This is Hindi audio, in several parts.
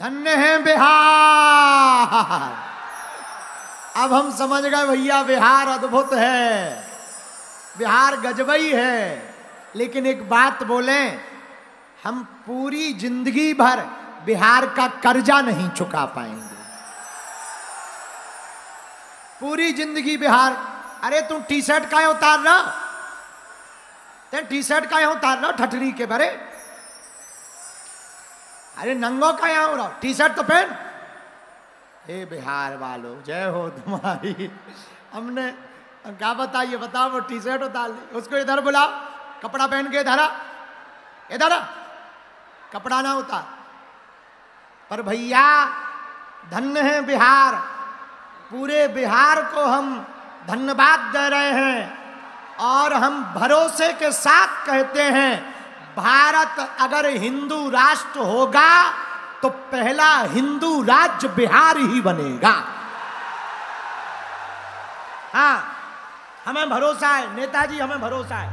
धन्य है बिहार। अब हम समझ गए भैया, बिहार अद्भुत है, बिहार गजबई है। लेकिन एक बात बोलें, हम पूरी जिंदगी भर बिहार का कर्जा नहीं चुका पाएंगे। पूरी जिंदगी बिहार। अरे तू टी शर्ट का उतार रहा, ते टी शर्ट का उतार रहा ठठरी के भरे। अरे नंगो का यहाँ हो रहा, टी शर्ट तो पहन। हे बिहार वालों, जय हो तुम्हारी। हमने क्या बताइए, बताओ वो टी शर्ट उतार ली, उसको इधर बुलाओ, कपड़ा पहन के इधर इधर कपड़ा ना उतार। पर भैया धन्य है बिहार, पूरे बिहार को हम धन्यवाद दे रहे हैं। और हम भरोसे के साथ कहते हैं, भारत अगर हिंदू राष्ट्र होगा तो पहला हिंदू राज्य बिहार ही बनेगा। हाँ, हमें भरोसा है नेताजी, हमें भरोसा है।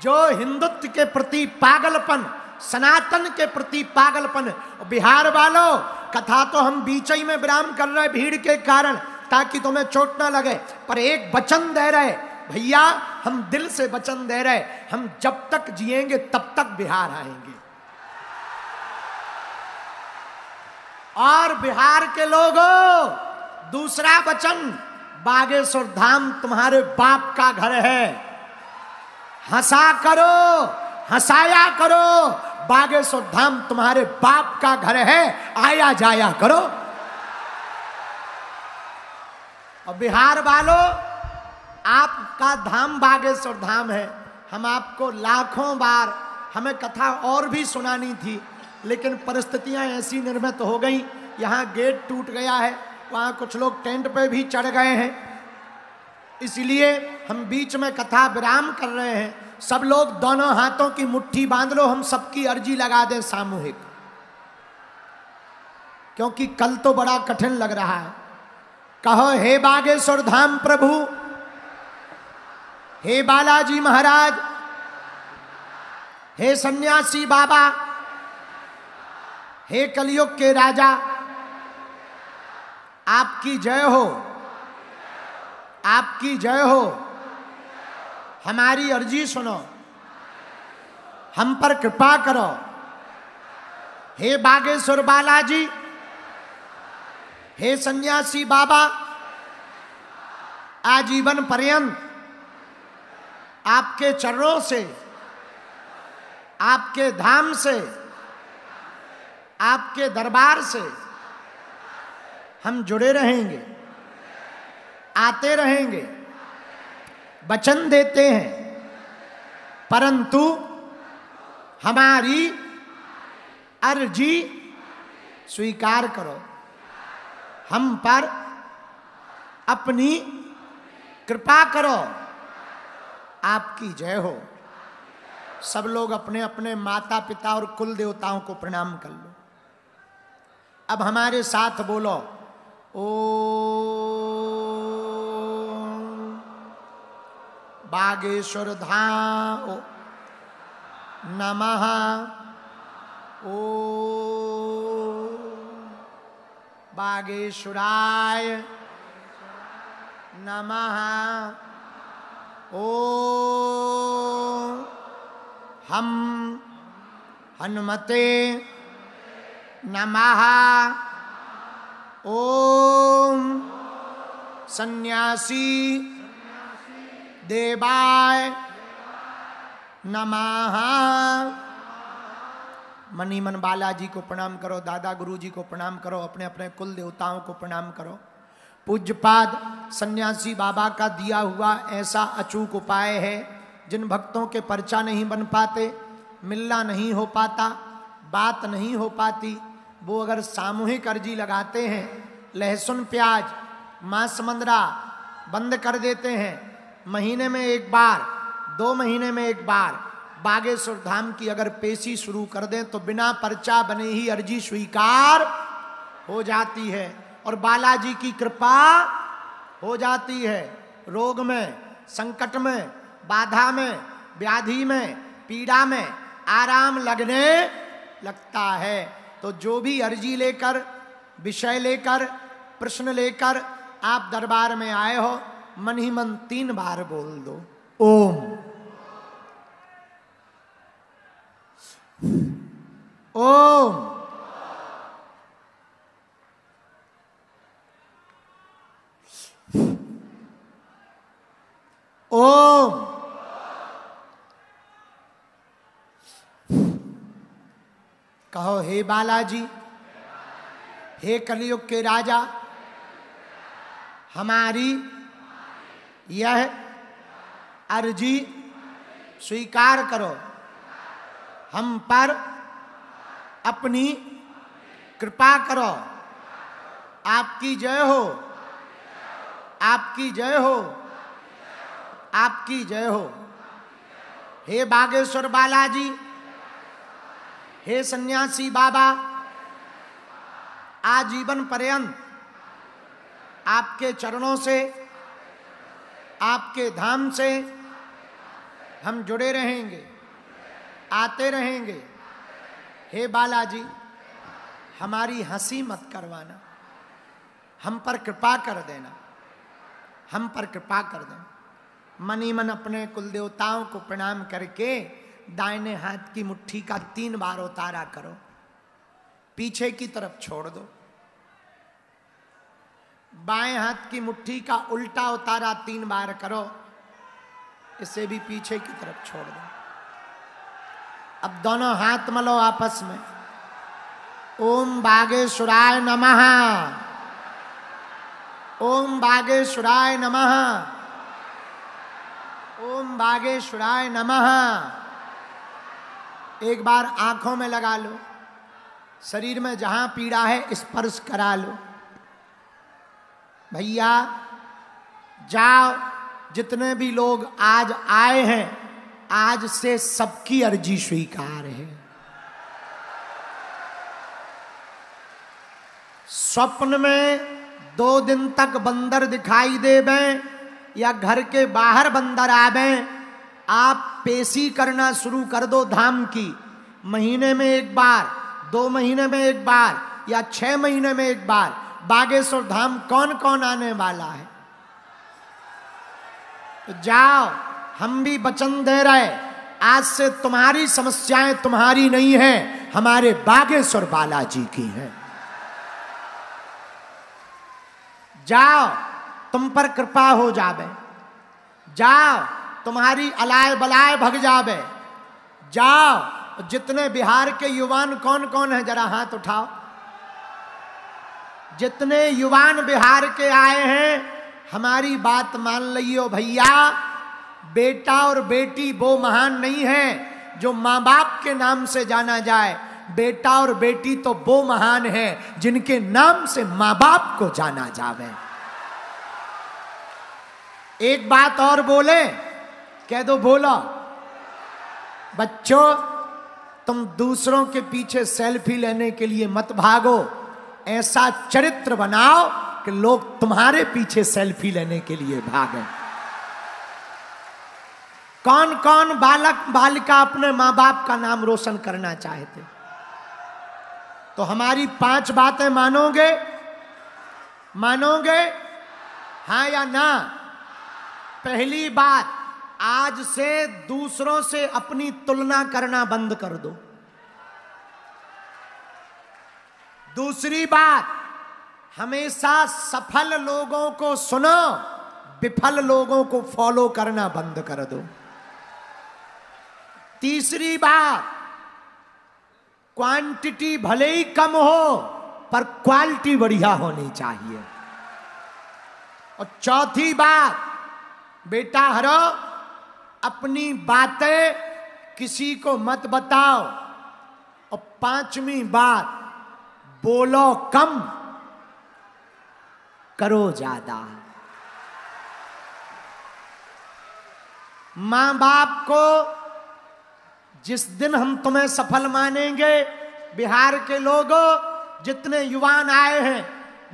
जो हिंदुत्व के प्रति पागलपन, सनातन के प्रति पागलपन, बिहार वालों कथा तो हम बीच ही में विराम कर रहे भीड़ के कारण, ताकि तुम्हें चोट ना लगे। पर एक वचन दे रहे भैया, हम दिल से वचन दे रहे, हम जब तक जिएंगे तब तक बिहार आएंगे। और बिहार के लोगों, दूसरा वचन, बागेश्वर धाम तुम्हारे बाप का घर है। हंसा करो, हंसाया करो, बागेश्वर धाम तुम्हारे बाप का घर है, आया जाया करो। और बिहार वालों, आपका धाम बागेश्वर धाम है। हम आपको लाखों बार, हमें कथा और भी सुनानी थी, लेकिन परिस्थितियां ऐसी निर्मित हो गई, यहाँ गेट टूट गया है, वहाँ कुछ लोग टेंट पे भी चढ़ गए हैं, इसलिए हम बीच में कथा विराम कर रहे हैं। सब लोग दोनों हाथों की मुट्ठी बांध लो, हम सबकी अर्जी लगा दें सामूहिक, क्योंकि कल तो बड़ा कठिन लग रहा है। कहो, हे बागेश्वर धाम प्रभु, हे बालाजी महाराज, हे सन्यासी बाबा, हे कलयुग के राजा, आपकी जय हो, आपकी जय हो। हमारी अर्जी सुनो, हम पर कृपा करो। हे बागेश्वर बालाजी, हे सन्यासी बाबा, आजीवन पर्यंत आपके चरणों से, आपके धाम से, आपके दरबार से हम जुड़े रहेंगे, आते रहेंगे, वचन देते हैं। परंतु हमारी अर्जी स्वीकार करो, हम पर अपनी कृपा करो, आपकी जय हो। सब लोग अपने अपने माता पिता और कुल देवताओं को प्रणाम कर लो। अब हमारे साथ बोलो, ओम बागेश्वर धाम नमः, ओम बागेश्वराय नमः, ओम हम हनुमते नमः, ओम सन्यासी देवाय नमः। मनीमन बालाजी को प्रणाम करो, दादा गुरु जी को प्रणाम करो, अपने अपने कुल देवताओं को प्रणाम करो। पूज्यपाद सन्यासी बाबा का दिया हुआ ऐसा अचूक उपाय है, जिन भक्तों के पर्चा नहीं बन पाते, मिलना नहीं हो पाता, बात नहीं हो पाती, वो अगर सामूहिक अर्जी लगाते हैं, लहसुन प्याज मांस मंदरा बंद कर देते हैं, महीने में एक बार, 2 महीने में एक बार बागेश्वर धाम की अगर पेशी शुरू कर दें, तो बिना पर्चा बने ही अर्जी स्वीकार हो जाती है और बालाजी की कृपा हो जाती है। रोग में, संकट में, बाधा में, व्याधि में, पीड़ा में आराम लगने लगता है। तो जो भी अर्जी लेकर, विषय लेकर, प्रश्न लेकर आप दरबार में आए हो, मन ही मन 3 बार बोल दो ओम। ओम। ओम। कहो हे बालाजी, हे कलयुग के राजा, हमारी यह अर्जी स्वीकार करो, हम पर अपनी कृपा करो। आपकी जय हो, आपकी जय हो, आपकी जय हो। हे बागेश्वर बालाजी, हे सन्यासी बाबा, आजीवन पर्यंत आपके चरणों से, आपके धाम से हम जुड़े रहेंगे, आते रहेंगे। हे बालाजी, हमारी हंसी मत करवाना, हम पर कृपा कर देना, हम पर कृपा कर देना। मन ही मन अपने कुल देवताओं को प्रणाम करके दाहिने हाथ की मुट्ठी का 3 बार उतारा करो, पीछे की तरफ छोड़ दो। बाएं हाथ की मुट्ठी का उल्टा उतारा 3 बार करो, इसे भी पीछे की तरफ छोड़ दो। अब दोनों हाथ मलो आपस में। ओम बागेश्वराय नमः, ओम बागेश्वराय नमः, ओम बागेश्वराय नमः। एक बार आंखों में लगा लो, शरीर में जहां पीड़ा है स्पर्श करा लो। भैया जाओ, जितने भी लोग आज आए हैं, आज से सबकी अर्जी स्वीकार है। स्वप्न में 2 दिन तक बंदर दिखाई देवें या घर के बाहर बंदर आवें, आप पेशी करना शुरू कर दो धाम की। महीने में 1 बार, 2 महीने में 1 बार या 6 महीने में 1 बार बागेश्वर धाम कौन कौन आने वाला है। तो जाओ, हम भी वचन दे रहे, आज से तुम्हारी समस्याएं तुम्हारी नहीं हैं, हमारे बागेश्वर बालाजी की हैं। जाओ, तुम पर कृपा हो जावे, जाओ, तुम्हारी अलाय बलाय भग जावे। जाओ, जितने बिहार के युवान कौन कौन है जरा हाथ उठाओ। जितने युवान बिहार के आए हैं, हमारी बात मान लियो भैया। बेटा और बेटी वो महान नहीं है जो माँ बाप के नाम से जाना जाए, बेटा और बेटी तो वो महान है जिनके नाम से माँ बाप को जाना जावे। एक बात और बोले, कह दो, बोलो। बच्चों, तुम दूसरों के पीछे सेल्फी लेने के लिए मत भागो, ऐसा चरित्र बनाओ कि लोग तुम्हारे पीछे सेल्फी लेने के लिए भागें। कौन कौन बालक बालिका अपने मां बाप का नाम रोशन करना चाहते? तो हमारी 5 बातें मानोगे? मानोगे हाँ या ना? पहली बात, आज से दूसरों से अपनी तुलना करना बंद कर दो। दूसरी बात, हमेशा सफल लोगों को सुनो, विफल लोगों को फॉलो करना बंद कर दो। तीसरी बात, क्वांटिटी भले ही कम हो पर क्वालिटी बढ़िया होनी चाहिए। और चौथी बात, बेटा हरो, अपनी बातें किसी को मत बताओ। और 5वीं बात, बोलो कम करो ज्यादा। मां बाप को जिस दिन हम तुम्हें सफल मानेंगे, बिहार के लोगों, जितने युवान आए हैं,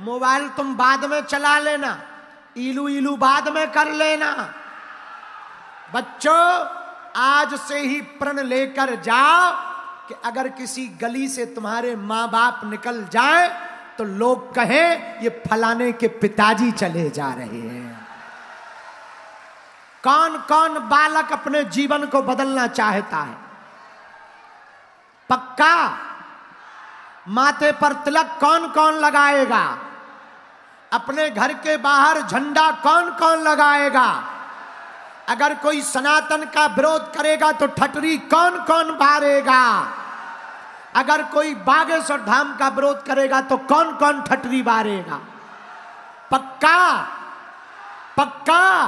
मोबाइल तुम बाद में चला लेना, इलू इलू बाद में कर लेना। बच्चों, आज से ही प्रण लेकर जाओ कि अगर किसी गली से तुम्हारे माँ बाप निकल जाए तो लोग कहें ये फलाने के पिताजी चले जा रहे हैं। कौन कौन बालक अपने जीवन को बदलना चाहता है? पक्का? माथे पर तिलक कौन कौन लगाएगा? अपने घर के बाहर झंडा कौन कौन लगाएगा? अगर कोई सनातन का विरोध करेगा तो ठटरी कौन कौन बारेगा? अगर कोई बागेश्वर धाम का विरोध करेगा तो कौन कौन ठटरी बारेगा? पक्का? पक्का?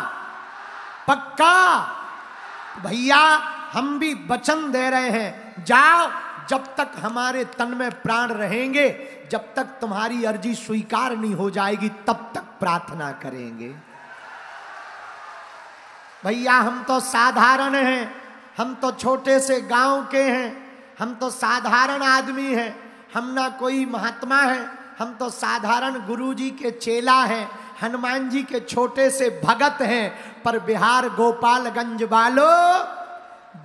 पक्का? भैया हम भी वचन दे रहे हैं, जाओ, जब तक हमारे तन में प्राण रहेंगे, जब तक तुम्हारी अर्जी स्वीकार नहीं हो जाएगी तब तक प्रार्थना करेंगे। भैया हम तो साधारण हैं, हम तो छोटे से गांव के हैं, हम तो साधारण आदमी हैं, हम ना कोई महात्मा है, हम तो साधारण गुरुजी के चेला हैं, हनुमान जी के छोटे से भगत हैं। पर बिहार गोपालगंज वालों,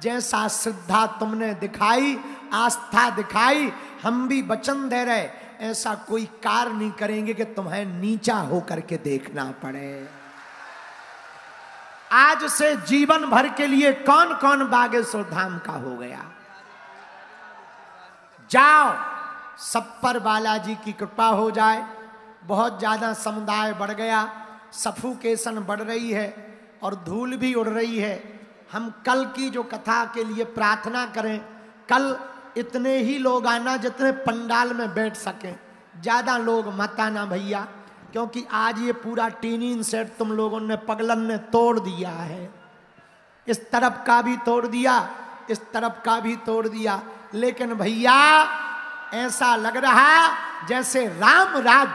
जैसा श्रद्धा तुमने दिखाई, आस्था दिखाई, हम भी वचन दे रहे, ऐसा कोई कार्य नहीं करेंगे कि तुम्हें नीचा होकर के देखना पड़े। आज से जीवन भर के लिए कौन कौन बागेश्वर धाम का हो गया? जाओ, सब पर बालाजी की कृपा हो जाए। बहुत ज्यादा समुदाय बढ़ गया, सफोकेशन बढ़ रही है और धूल भी उड़ रही है। हम कल की जो कथा के लिए प्रार्थना करें, कल इतने ही लोग आना जितने पंडाल में बैठ सकें, ज्यादा लोग मत आना भैया, क्योंकि आज ये पूरा टीनिंग सेट तुम लोगों ने पगलन ने तोड़ दिया है। इस तरफ का भी तोड़ दिया, इस तरफ का भी तोड़ दिया, लेकिन भैया ऐसा लग रहा जैसे राम राज्य